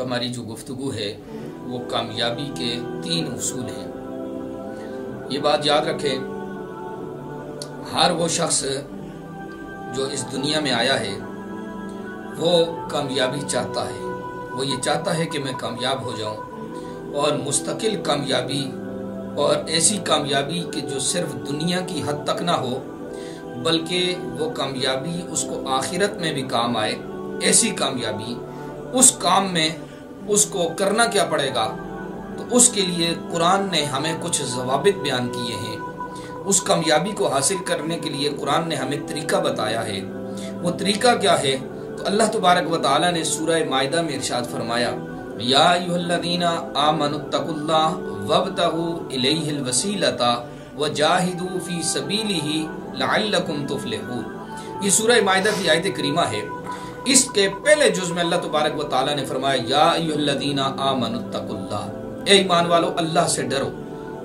हमारी जो गुफ्तगू है वो कामयाबी के 3 उसूल हैं। ये बात याद रखें, हर वो शख्स जो इस दुनिया में आया है वो कामयाबी चाहता है। वो ये चाहता है कि मैं कामयाब हो जाऊं, और मुस्तकिल कामयाबी, और ऐसी कामयाबी कि जो सिर्फ दुनिया की हद तक ना हो बल्कि वो कामयाबी उसको आखिरत में भी काम आए। ऐसी कामयाबी, उस काम में उसको करना क्या पड़ेगा, तो उसके लिए कुरान ने हमें कुछ ज़वाबित बयान किए हैं। उस कामयाबी को हासिल करने के लिए कुरान ने हमें तरीका बताया है। वो तरीका क्या है? तो अल्लाह तबारक व तआला ने सूरह माइदा में इरशाद फरमाया, या अय्युहल्लज़ीना आमनुत्तकुल्लाह वब्तगू इलैहिल वसीलता वजाहिदू फी सबीलिही लअल्लकुम तुफ्लिहून। ये सूरह माइदा की आयत करीमा है। इसके पहले जुज में अल्लाह तबारक व तआला ने फरमाया, या अय्युहल्लज़ीना आमनुत्तकुल्लाह, ए ईमान वालो अल्लाह से डरो।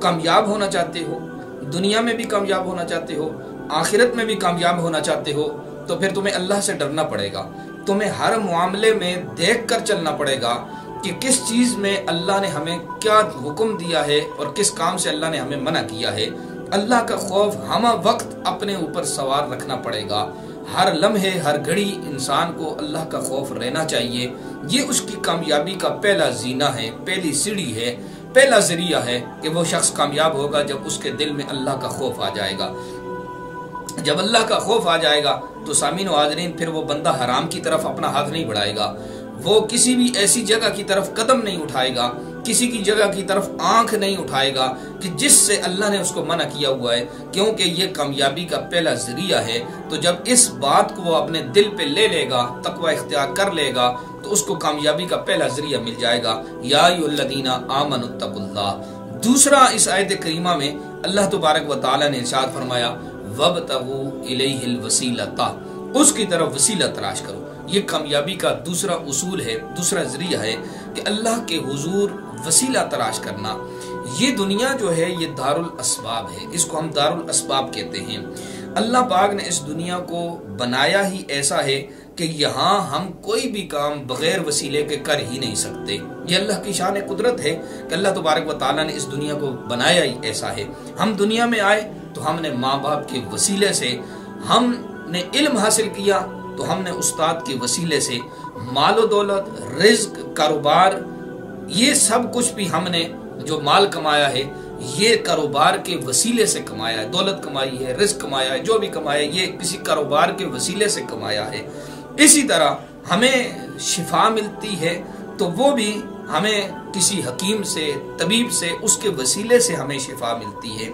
कामयाब होना चाहते हो, दुनिया में भी कामयाब होना चाहते हो, आखिरत में भी कामयाब होना चाहते हो, तो फिर तुम्हें अल्लाह से डरना पड़ेगा। तुम्हें हर मामले में देख कर चलना पड़ेगा कि किस चीज में अल्लाह ने हमें क्या हुक्म दिया है और किस काम से अल्लाह ने हमें मना किया है। अल्लाह का खौफ हम वक्त अपने ऊपर सवार रखना पड़ेगा। हर लम्हे, हर घड़ी इंसान को अल्लाह का खौफ रहना चाहिए। ये उसकी कामयाबी का पहला जीना है, पहली सीढ़ी है, पहला जरिया है कि वो शख्स कामयाब होगा जब उसके दिल में अल्लाह का खौफ आ जाएगा। जब अल्लाह का खौफ आ जाएगा तो सामीन व हाज़रीन, फिर वो बंदा हराम की तरफ अपना हाथ नहीं बढ़ाएगा। वो किसी भी ऐसी जगह की तरफ कदम नहीं उठाएगा, किसी की जगह की तरफ आंख नहीं उठाएगा कि जिससे अल्लाह ने उसको मना किया हुआ है, क्योंकि ये कामयाबी का पहला जरिया है। तो जब इस बात को वो अपने दिल पे ले लेगा, तकवा इख्तियार कर लेगा, तो उसको कामयाबी का पहला जरिया मिल जाएगा। या अय्युहल्लज़ीना आमनुत्तकुल्लाह। दूसरा, इस आयत करीमा में अल्लाह तबारक व तआला ने इरशाद फरमाया, वब्तगू इलैहिल वसीलता, उसकी तरफ वसीला तलाश करो। ये कामयाबी का दूसरा उसूल है, दूसरा जरिया है कि अल्लाह के हुजूर वसीला तलाश करना। ये दुनिया जो है ये दारुल अस्बाब है, इसको हम दारुल अस्बाब कहते हैं। अल्लाह पाक ने इस दुनिया को बनाया ही ऐसा है कि यहाँ हम कोई भी काम बगैर वसीले के कर ही नहीं सकते। ये अल्लाह की शान कुदरत है कि अल्लाह तबारक व तआला ने इस दुनिया को बनाया ही ऐसा है। हम दुनिया में आए तो हमने माँ बाप के वसीले से, हमने इल्म हासिल किया तो हमने उस्ताद के वसीले से, मालो दौलत, रिज्क, कारोबार, ये सब कुछ भी हमने जो माल कमाया है ये कारोबार के वसीले से कमाया है। दौलत कमाई है, रिज्क कमाया है, जो भी कमाया है ये किसी कारोबार के वसीले से कमाया है। इसी तरह हमें शिफा मिलती है तो वो भी हमें किसी हकीम से, तबीब से, उसके वसीले से हमें शिफा मिलती है।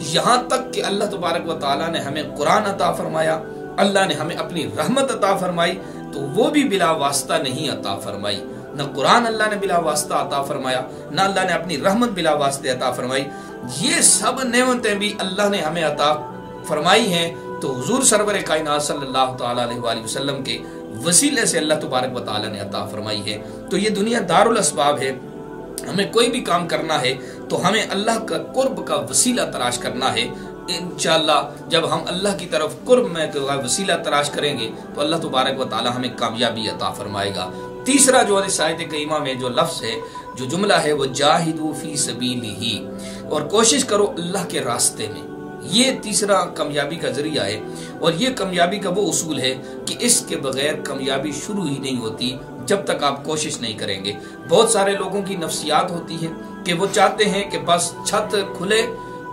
यहाँ तक कि अल्लाह तबारक व तआला ने हमें कुरान अता फरमाया, अल्लाह ने हमें अपनी रहमत अता फरमाई, तो वो भी बिला वास्ता नहीं अता फरमाई। न कुरान अल्लाह ने बिला वास्ता अता फरमाया, न अल्लाह ने अपनी रहमत बिला वास्ते अता फरमाई। ये सब नेमतें भी अल्लाह ने हमें अता फरमाई हैं तो हुजूर सरवर कायनात सल्लल्लाहु तआला अलैहि वसल्लम के वसीले से अल्लाह तबारक व तआला ने अता फरमाई है। तो ये दुनिया दारुल अस्बाब है। हमें कोई भी काम करना है तो हमें अल्लाह का कुर्ब का वसीला तलाश करना है। इंशाअल्लाह जब हम अल्लाह की तरफ कुर्ब में वसीला तलाश करेंगे तो अल्लाह तबारक व तआला हमें कामयाबी अता फरमाएगा। तीसरा जो इस आयत करीमा में जो लफ्ज़ है, जो जुमला है, वो जाहिदू फी सबीलिही, और कोशिश करो अल्लाह के रास्ते में। ये तीसरा कामयाबी का जरिया है और ये कामयाबी का वो उसूल है कि इसके बगैर कामयाबी शुरू ही नहीं होती जब तक आप कोशिश नहीं करेंगे। बहुत सारे लोगों की नफ्सियात होती है कि वो चाहते हैं कि बस छत खुले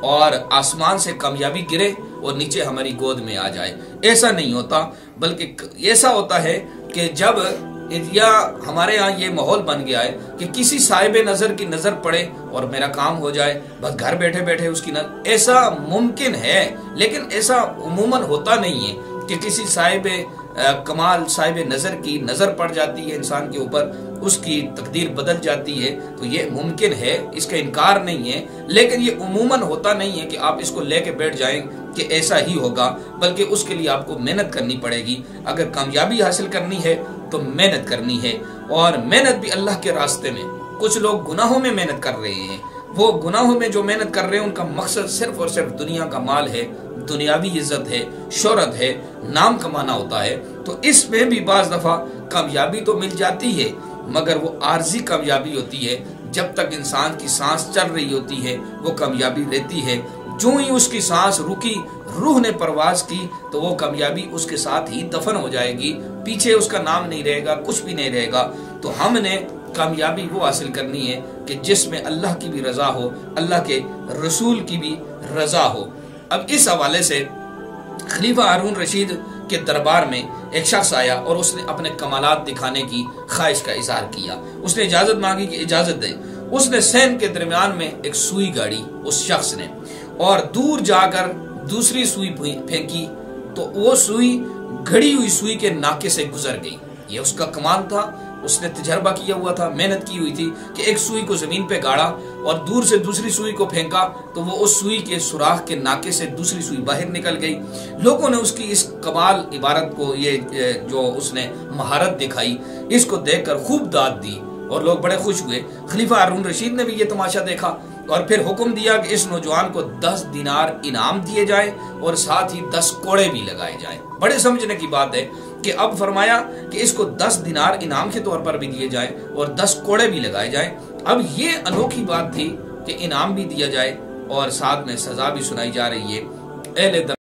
और आसमान से कामयाबी गिरे और नीचे हमारी गोद में आ जाए। ऐसा नहीं होता, बल्कि ऐसा होता है कि जब या हमारे यहाँ ये माहौल बन गया है कि किसी साहिब नजर की नजर पड़े और मेरा काम हो जाए, बस घर बैठे बैठे उसकी नजर। ऐसा मुमकिन है लेकिन ऐसा उमूमन होता नहीं है कि किसी साहिब कमाल, साहिब नजर की नजर पड़ जाती है इंसान के ऊपर, उसकी तकदीर बदल जाती है। तो ये मुमकिन है, इसका इनकार नहीं है, लेकिन ये उमूमन होता नहीं है कि आप इसको लेके बैठ जाएं कि ऐसा ही होगा, बल्कि उसके लिए आपको मेहनत करनी पड़ेगी। अगर कामयाबी हासिल करनी है तो मेहनत करनी है, और मेहनत भी अल्लाह के रास्ते में। कुछ लोग गुनाहों में मेहनत कर रहे हैं, वो गुनाहों में जो मेहनत कर रहे हैं उनका मकसद सिर्फ और सिर्फ दुनिया का माल है, दुनियावी इज्जत है, शोहरत है, नाम कमाना होता है। तो इसमें भी बाज दफा कामयाबी तो मिल जाती है, مگر وہ عارضی کامیابی ہوتی ہے. جب تک انسان کی سانس چل رہی ہوتی ہے وہ کامیابی رہتی ہے. جو ہی اس کی سانس رکی، روح نے پرواز کی، تو وہ کامیابی اس کے ساتھ ہی دفن ہو جائے گی. پیچھے اس کا نام نہیں رہے گا، کچھ بھی نہیں رہے گا. تو ہم نے کامیابی وہ حاصل کرنی ہے کہ جس میں اللہ کی بھی رضا ہو، اللہ کے رسول کی بھی رضا ہو. اب اس حوالے سے خلیفہ ہارون رشید کے دربار میں ایک شخص آیا اور اس نے اپنے کمالات دکھانے کی خواہش کا اظہار کیا. اس نے اجازت مانگی کہ اجازت دے. اس نے سین کے درمیان میں ایک سوئی گاڑی اس شخص نے، اور دور جا کر دوسری سوئی پھینکی تو وہ سوئی گھڑی ہوئی سوئی کے ناکے سے گزر گئی. یہ اس کا کمال تھا. اس نے تجربہ کیا ہوا تھا، محنت کی ہوئی تھی کہ ایک سوئی کو زمین پہ گاڑا اور دور سے دوسری سوئی کو پھینکا تو وہ اس سوئی کے سوراخ کے ناکے سے دوسری سوئی باہر نکل گئی. لوگوں نے اس کی اس کمال عبارت کو، یہ جو اس نے مہارت دکھائی، اس کو دیکھ کر خوب داد دی اور لوگ بڑے خوش ہوئے. خلیفہ ہارون رشید نے بھی یہ تماشا دیکھا اور پھر حکم دیا کہ اس نوجوان کو 10 دینار انعام دیے جائے اور ساتھ ہی 10 کوڑے بھی لگائے جائیں. بڑے سمجھنے کی بات ہے کہ اب فرمایا کہ اس کو 10 دینار انعام کے طور پر بھی دیے جائیں اور 10 کوڑے بھی لگائے جائیں. اب یہ انوکھی بات تھی کہ انعام بھی دیا جائے اور ساتھ میں سزا بھی سنائی جا رہی ہے. اہل